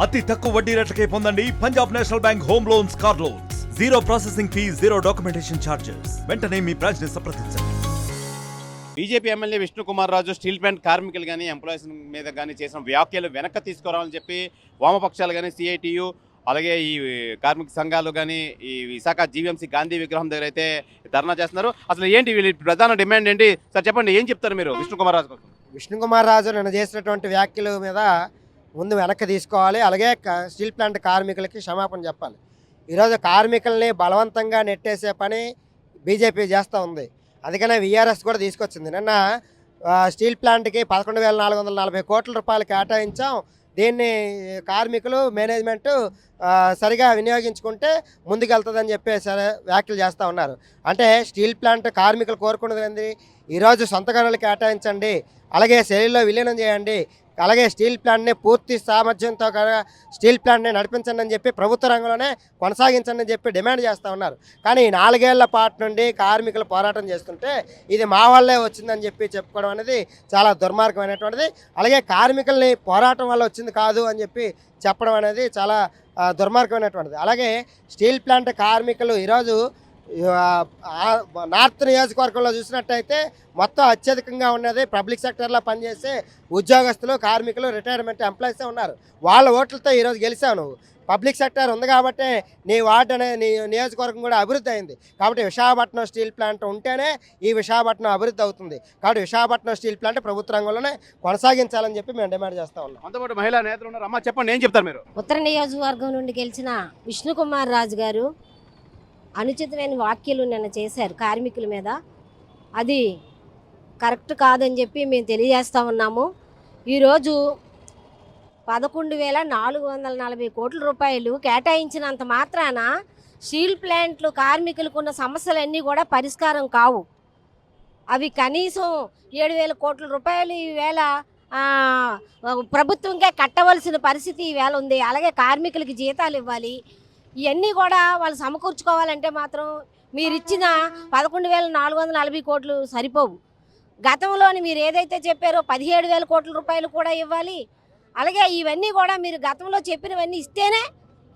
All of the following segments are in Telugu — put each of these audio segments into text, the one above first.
అతి తక్కువ వడ్డీ రేట్లకే పొందండి Punjab national bank home loans, car loans. Zero processing fee, zero documentation charges. వెంటనే మీ బ్రాంచ్ ని సంప్రదించండి. BJP MLA Vishnukumar Raju steel plant కార్మికులు కానీ ఎంప్లాయీస్ మీద కానీ చేసిన వ్యాఖ్యలు వెనక్కి తీసుకురావాలని చెప్పి వామపక్షాలు కానీ సిఐటియు అలాగే ఈ కార్మిక సంఘాలు కానీ ఈ విశాఖ జీవీఎంసీ గాంధీ విగ్రహం దగ్గర అయితే ధర్నా చేస్తున్నారు. అసలు ఏంటి వీళ్ళ ప్రధాన డిమాండ్ ఏంటి సార్ చెప్పండి, ఏం చెప్తారు మీరు విష్ణుకుమార్ రాజు కోసం? విష్ణుకుమార్ రాజు నిన్న చేసినటువంటి వ్యాఖ్యల మీద ముందు వెనక్కి తీసుకోవాలి. అలాగే స్టీల్ ప్లాంట్ కార్మికులకి క్షమాపణ చెప్పాలి. ఈరోజు కార్మికుల్ని బలవంతంగా నెట్టేసే పని బీజేపీ చేస్తూ ఉంది. అందుకనే వీఆర్ఎస్ కూడా తీసుకొచ్చింది. నిన్న స్టీల్ ప్లాంట్కి 11,440 కోట్ల రూపాయలు కేటాయించాం. దీన్ని కార్మికులు మేనేజ్మెంట్ సరిగా వినియోగించుకుంటే ముందుకెళ్తుందని చెప్పి వ్యాఖ్యలు చేస్తూ ఉన్నారు. అంటే స్టీల్ ప్లాంట్ కార్మికులు కోరుకున్నది ఏంది? ఈరోజు సొంత గనులు కేటాయించండి, అలాగే శైలిలో విలీనం చేయండి, అలాగే స్టీల్ ప్లాంట్ని పూర్తి సామర్థ్యంతో స్టీల్ ప్లాంట్ని నడిపించండి అని చెప్పి ప్రభుత్వ రంగంలోనే కొనసాగించండి అని చెప్పి డిమాండ్ చేస్తూ ఉన్నారు. కానీ 4 ఏళ్ల పాటు నుండి కార్మికులు పోరాటం చేస్తుంటే ఇది మా వల్లే వచ్చిందని చెప్పి చెప్పుకోవడం అనేది చాలా దుర్మార్గమైనటువంటిది. అలాగే కార్మికుల్ని పోరాటం వల్ల వచ్చింది కాదు అని చెప్పి చెప్పడం అనేది చాలా దుర్మార్గమైనటువంటిది. అలాగే స్టీల్ ప్లాంట్ కార్మికులు ఈరోజు నార్త్ నియోజకవర్గంలో చూసినట్టయితే మొత్తం అత్యధికంగా ఉన్నది పబ్లిక్ సెక్టర్లో పనిచేసే ఉద్యోగస్తులు, కార్మికులు, రిటైర్మెంట్ ఎంప్లాయీసే ఉన్నారు. వాళ్ళ ఓట్లతో ఈరోజు గెలిచావు నువ్వు. పబ్లిక్ సెక్టర్ ఉంది కాబట్టి నీ వార్డు అనే నీ నియోజకవర్గం కూడా అభివృద్ధి అయింది. కాబట్టి విశాఖపట్నం స్టీల్ ప్లాంట్ ఉంటేనే ఈ విశాఖపట్నం అభివృద్ధి అవుతుంది. కాబట్టి విశాఖపట్నం స్టీల్ ప్లాంట్ ప్రభుత్వ రంగంలోనే కొనసాగించాలని చెప్పి మేము డిమాండ్ చేస్తూ ఉన్నాం. అంతపాటు మహిళా నేతలు ఉన్నారు. అమ్మ చెప్పండి, ఏం చెప్తారు మీరు? ఉత్తర నియోజకవర్గం నుండి గెలిచిన విష్ణుకుమార్ రాజు గారు అనుచితమైన వ్యాఖ్యలు నిన్న చేశారు కార్మికుల మీద. అది కరెక్ట్ కాదని చెప్పి మేము తెలియజేస్తూ ఉన్నాము. ఈరోజు 11,440 కోట్ల రూపాయలు కేటాయించినంత మాత్రాన స్టీల్ ప్లాంట్లు కార్మికులకు ఉన్న సమస్యలన్నీ కూడా పరిష్కారం కావు. అవి కనీసం 7,000 కోట్ల రూపాయలు ఈవేళ ప్రభుత్వంకే కట్టవలసిన పరిస్థితి ఈవేళ ఉంది. అలాగే కార్మికులకి జీతాలు ఇవ్వాలి. ఇవన్నీ కూడా వాళ్ళు సమకూర్చుకోవాలంటే మాత్రం మీరు ఇచ్చిన 11,440 కోట్లు సరిపోవు. గతంలోని మీరు ఏదైతే చెప్పారో 17,000 కోట్ల రూపాయలు కూడా ఇవ్వాలి. అలాగే ఇవన్నీ కూడా మీరు గతంలో చెప్పినవన్నీ ఇస్తేనే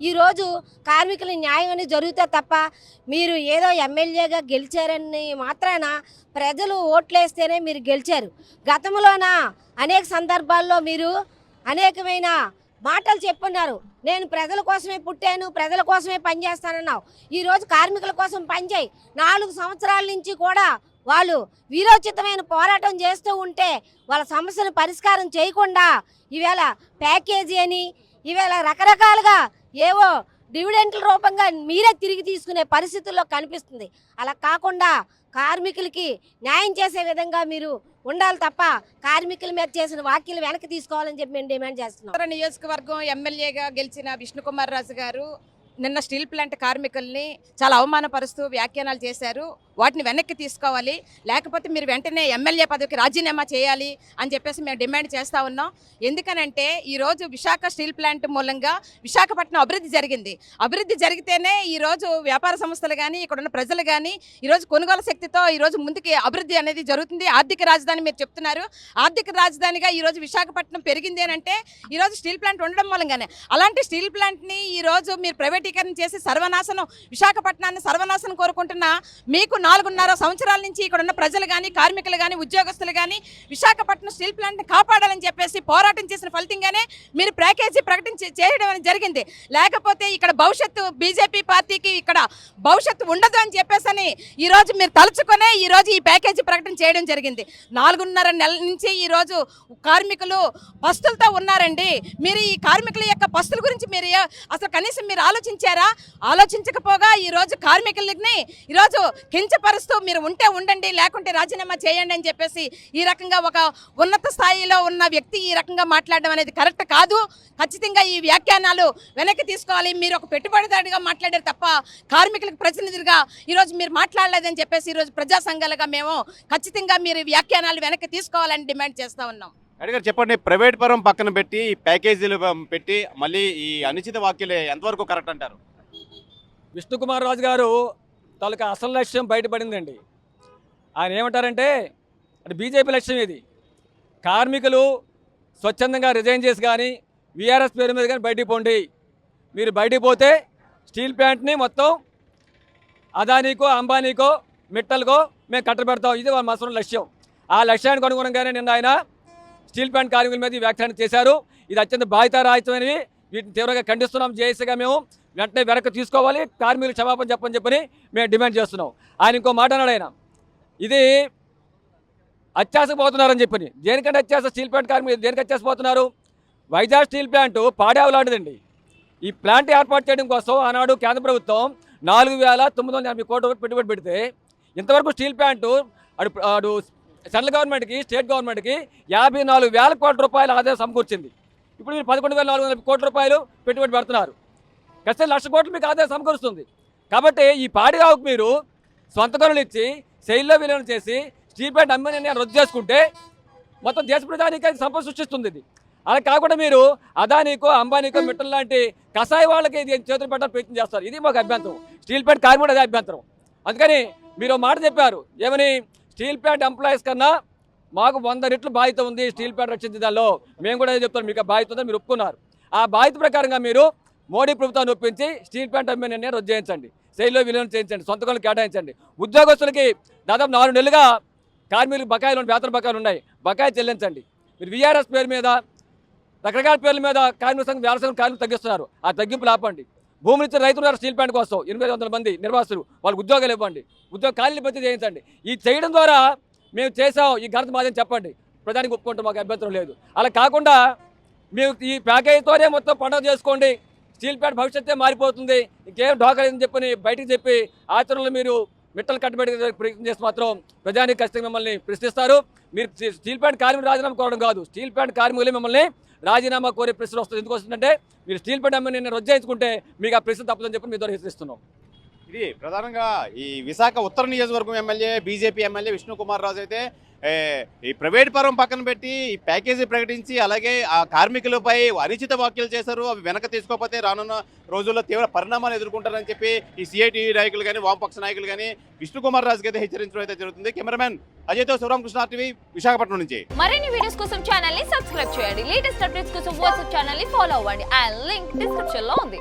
ఈరోజు కార్మికుల న్యాయం అనేది జరుగుతుంది తప్ప మీరు ఏదో ఎమ్మెల్యేగా గెలిచారని మాత్రాన ప్రజలు ఓట్లేస్తేనే మీరు గెలిచారు. గతంలోన అనేక సందర్భాల్లో మీరు అనేకమైన మాటలు చెప్పున్నారు. నేను ప్రజల కోసమే పుట్టాను, ప్రజల కోసమే పనిచేస్తానన్నావు. ఈరోజు కార్మికుల కోసం పనిచేయి. 4 సంవత్సరాల నుంచి కూడా వాళ్ళు వీరోచితమైన పోరాటం చేస్తూ ఉంటే వాళ్ళ సమస్యను పరిష్కారం చేయకుండా ఈవేళ ప్యాకేజీ అని ఈవేళ రకరకాలుగా ఏవో డివిడెంట్ల రూపంగా మీరే తిరిగి తీసుకునే పరిస్థితుల్లో కనిపిస్తుంది. అలా కాకుండా కార్మికులకి న్యాయం చేసే విధంగా మీరు ఉండాలి తప్ప కార్మికుల మీద చేసిన వ్యాఖ్యలు వెనక్కి తీసుకోవాలని చెప్పి మేము డిమాండ్ చేస్తున్నాం. ఉత్తర నియోజకవర్గం ఎమ్మెల్యేగా గెలిచిన విష్ణుకుమార్ రాజు గారు నిన్న స్టీల్ ప్లాంట్ కార్మికుల్ని చాలా అవమానపరుస్తూ వ్యాఖ్యానాలు చేశారు. వాటిని వెనక్కి తీసుకోవాలి, లేకపోతే మీరు వెంటనే ఎమ్మెల్యే పదవికి రాజీనామా చేయాలి అని చెప్పేసి మేము డిమాండ్ చేస్తూ ఉన్నాం. ఎందుకనంటే ఈరోజు విశాఖ స్టీల్ ప్లాంట్ మూలంగా విశాఖపట్నం అభివృద్ధి జరిగింది. అభివృద్ధి జరిగితేనే ఈరోజు వ్యాపార సంస్థలు కానీ ఇక్కడ ఉన్న ప్రజలు కానీ ఈరోజు కొనుగోలు శక్తితో ఈరోజు ముందుకి అభివృద్ధి అనేది జరుగుతుంది. ఆర్థిక రాజధాని మీరు చెప్తున్నారు. ఆర్థిక రాజధానిగా ఈరోజు విశాఖపట్నం పెరిగింది అని అంటే ఈరోజు స్టీల్ ప్లాంట్ ఉండడం మూలంగానే. అలాంటి స్టీల్ ప్లాంట్ని ఈరోజు మీరు ప్రైవేటీకరణ చేసి సర్వనాశనం, విశాఖపట్నాన్ని సర్వనాశనం కోరుకుంటున్న మీకు 4.5 సంవత్సరాల నుంచి ఇక్కడ ఉన్న ప్రజలు కానీ, కార్మికులు కానీ, ఉద్యోగస్తులు కానీ విశాఖపట్నం స్టీల్ ప్లాంట్ని కాపాడాలని చెప్పేసి పోరాటం చేసిన ఫలితంగానే మీరు ప్యాకేజీ చేయడం అనేది జరిగింది. లేకపోతే ఇక్కడ భవిష్యత్తు బీజేపీ పార్టీకి ఇక్కడ భవిష్యత్తు ఉండదు అని చెప్పేసి ఈరోజు మీరు తలుచుకునే ఈరోజు ఈ ప్యాకేజీ ప్రకటన చేయడం జరిగింది. 4.5 నెలల నుంచి ఈరోజు కార్మికులు పస్తులతో ఉన్నారండి. మీరు ఈ కార్మికుల యొక్క పస్తుల గురించి మీరు అసలు కనీసం మీరు ఆలోచించారా? ఆలోచించకపోగా ఈరోజు కార్మికులని ఈరోజు కించపరుస్తూ మీరు ఉంటే ఉండండి, లేకుంటే రాజీనామా చేయండి అని చెప్పేసి ఈ రకంగా ఒక ఉన్నత స్థాయిలో ఉన్న వ్యక్తి ఈ రకంగా మాట్లాడడం అనేది కరెక్ట్ కాదు. ఖచ్చితంగా ఈ వ్యాఖ్యానాలు వెనక్కి తీసుకోవాలి. మీరు ఒక పెట్టుబడిదారుడిగా మాట్లాడారు తప్ప కార్మికులకు ప్రతినిధులుగా ఈరోజు మీరు మాట్లాడలేదని చెప్పేసి ఈరోజు ప్రజా సంఘాలుగా మేము ఖచ్చితంగా మీరు వ్యాఖ్యానాలు వెనక్కి తీసుకోవాలని డిమాండ్ చేస్తూ ఉన్నాం. అడిగారు చెప్పండి, ప్రైవేట్ పరం పక్కన పెట్టి ప్యాకేజీలు పెట్టి మళ్ళీ ఈ అనుచిత వ్యాఖ్యలు ఎంతవరకు కరెక్ట్ అంటారు? విష్ణుకుమార్ రాజు గారు తాలూకా అసలు లక్ష్యం బయటపడిందండి. ఆయన ఏమంటారంటే అది బీజేపీ లక్ష్యం. ఇది కార్మికులు స్వచ్ఛందంగా రిజైన్ చేసి కానీ వీఆర్ఎస్ పేరు మీద కానీ బయటికి పోండి. మీరు బయటికి పోతే స్టీల్ ప్లాంట్ని మొత్తం అదానీకో అంబానీకో మిట్టల్కో మేము కట్టబెడతాం. ఇది మా అసలు లక్ష్యం. ఆ లక్ష్యానికి అనుగుణంగానే నిన్న ఆయన స్టీల్ ప్లాంట్ కార్మికుల మీద ఈ వ్యాఖ్యానం చేశారు. ఇది అత్యంత బాధ్యతారాహిత్యమైనవి. వీటిని తీవ్రంగా ఖండిస్తున్నాం. జేఏసీగా మేము వెంటనే వెనక్కి తీసుకోవాలి, కార్మికులు క్షమాపణ చెప్పని మేము డిమాండ్ చేస్తున్నాం. ఆయన ఇంకో మాట అన్నాడు. ఆయన ఇది అత్యాసపోతున్నారని చెప్పని. దేనికంటే అత్యాస? స్టీల్ ప్లాంట్ కార్మికులు దేనికి అత్యాసపోతున్నారు? వైజాగ్ స్టీల్ ప్లాంట్ పాడావు లాంటిదండి. ఈ ప్లాంట్ ఏర్పాటు చేయడం కోసం ఆనాడు కేంద్ర ప్రభుత్వం 4,980 కోట్ల రూపాయలు పెట్టుబడి పెడితే ఇంతవరకు స్టీల్ ప్లాంట్ అటు సెంట్రల్ గవర్నమెంట్కి స్టేట్ గవర్నమెంట్కి 54,000 కోట్ల రూపాయల ఆదాయం సమకూర్చింది. ఇప్పుడు మీరు 11,400 కోట్ల రూపాయలు పెట్టుబడి పెడుతున్నారు. ఖచ్చితంగా 1,00,000 కోట్లు మీకు ఆదాయం సమకూరుస్తుంది. కాబట్టి ఈ పాడిరావుకు మీరు సొంత గనులు ఇచ్చి శైలిలో విలీనం చేసి స్టీల్ ప్లాంట్ అమ్మే నిర్ణయాన్ని రద్దు చేసుకుంటే మొత్తం దేశ ప్రజానికి సంపద సృష్టిస్తుంది. ఇది అలా కాకుండా మీరు అదానీకో అంబానీకో మిట్టల్ లాంటి కషాయ వాళ్ళకి ఇది చేతులు పెట్టాలని ప్రయత్నం చేస్తారు. ఇది మాకు అభ్యంతరం. స్టీల్ ప్లాంట్ కార్మికుడు అదే అభ్యంతరం. అందుకని మీరు మాట చెప్పారు ఏమని, స్టీల్ ప్లాంట్ ఎంప్లాయీస్ కన్నా మాకు 100 రెట్లు బాధ్యత ఉంది స్టీల్ ప్లాంట్ రక్షించడంలో. మేము కూడా చెప్తాం మీకు ఆ బాధ్యత ఉందని మీరు ఒప్పుకున్నారు. ఆ బాధ్యత ప్రకారంగా మీరు మోడీ ప్రభుత్వాన్ని ఒప్పించి స్టీల్ ప్లాంట్ అమ్మే నిర్ణయం రద్దు చేయించండి, శైలిలో విలీనం చేయించండి, సొంత గనులు కేటాయించండి. ఉద్యోగస్తులకి దాదాపు 4 నెలలుగా కార్మికులకు బకాయిలు వేతన బకాయిలు ఉన్నాయి, బకాయి చెల్లించండి. మీరు వీఆర్ఎస్ పేరు మీద రకరకాల పేర్ల మీద కార్మిక సంఘం వ్యవసాయ కార్మికులు తగ్గిస్తున్నారు. ఆ తగ్గింపులు ఆపండి. భూములు ఇచ్చిన రైతులు స్టీల్ ప్లాంట్ కోసం 800 మంది నిర్వాసులు వాళ్ళకి ఉద్యోగాలు ఇవ్వండి, ఉద్యోగ ఖాళీలు భర్తీ చేయించండి. ఈ చేయడం ద్వారా మేము చేసాం, ఈ ఘనత మాదని చెప్పండి. ప్రధానికి ఒప్పుకుంటాం, మాకు అభ్యంతరం లేదు. అలా కాకుండా మేము ఈ ప్యాకేజీతోనే మొత్తం పండుగ చేసుకోండి, స్టీల్ ప్లాంట్ భవిష్యత్తే మారిపోతుంది, ఇంకేం ఢోకలేదని చెప్పని బయటికి చెప్పి ఆచరణలో మీరు మిట్టలు కట్టబెట్టి ప్రయత్నం చేసి మాత్రం ప్రజానికి ఖచ్చితంగా మిమ్మల్ని ప్రశ్నిస్తారు. మీరు స్టీల్ ప్లాంట్ కార్మికులు రాజీనామా కోరడం కాదు, స్టీల్ ప్లాంట్ కార్మికులే మిమ్మల్ని రాజీనామా కోరే ప్రశ్న వస్తుంది. ఎందుకు వస్తుందంటే మీరు స్టీల్ ప్లాంట్ అమ్మే నేను రద్దు చేయించుకుంటే మీకు ఆ ప్రశ్న తప్పదని చెప్పి మీ ద్వారా హెచ్చరిస్తున్నాం. ఇది ప్రధానంగా ఈ విశాఖ ఉత్తర నియోజకవర్గం MLA BJP MLA Vishnukumar Raju అయితే ఈ ప్రైవేట్ పరం పక్కన పెట్టి ఈ ప్యాకేజీ ప్రకటించి అలాగే ఆ కార్మికులపై అనుచిత వ్యాఖ్యలు చేశారు. అవి వెనక తీసుకోకపోతే రానున్న రోజుల్లో తీవ్ర పరిణామాలు ఎదుర్కొంటారని చెప్పి ఈ సిఐటి నాయకులు కానీ వామపక్ష నాయకులు కానీ విష్ణుకుమార్ రాజుకి అయితే హెచ్చరించడం అయితే జరుగుతుంది. కెమెరామెన్ అజయ్తో శివరామకృష్ణ టీవీ విశాఖపట్నం నుంచి. మరిన్ని వీడియోస్ కోసం ఛానల్ ని సబ్స్క్రైబ్ చేయండి. లేటెస్ట్ అప్డేట్స్ కోసం వాట్సాప్ ఛానల్ ని ఫాలో అవ్వండి. ఆ లింక్ డిస్క్రిప్షన్ లో ఉంది.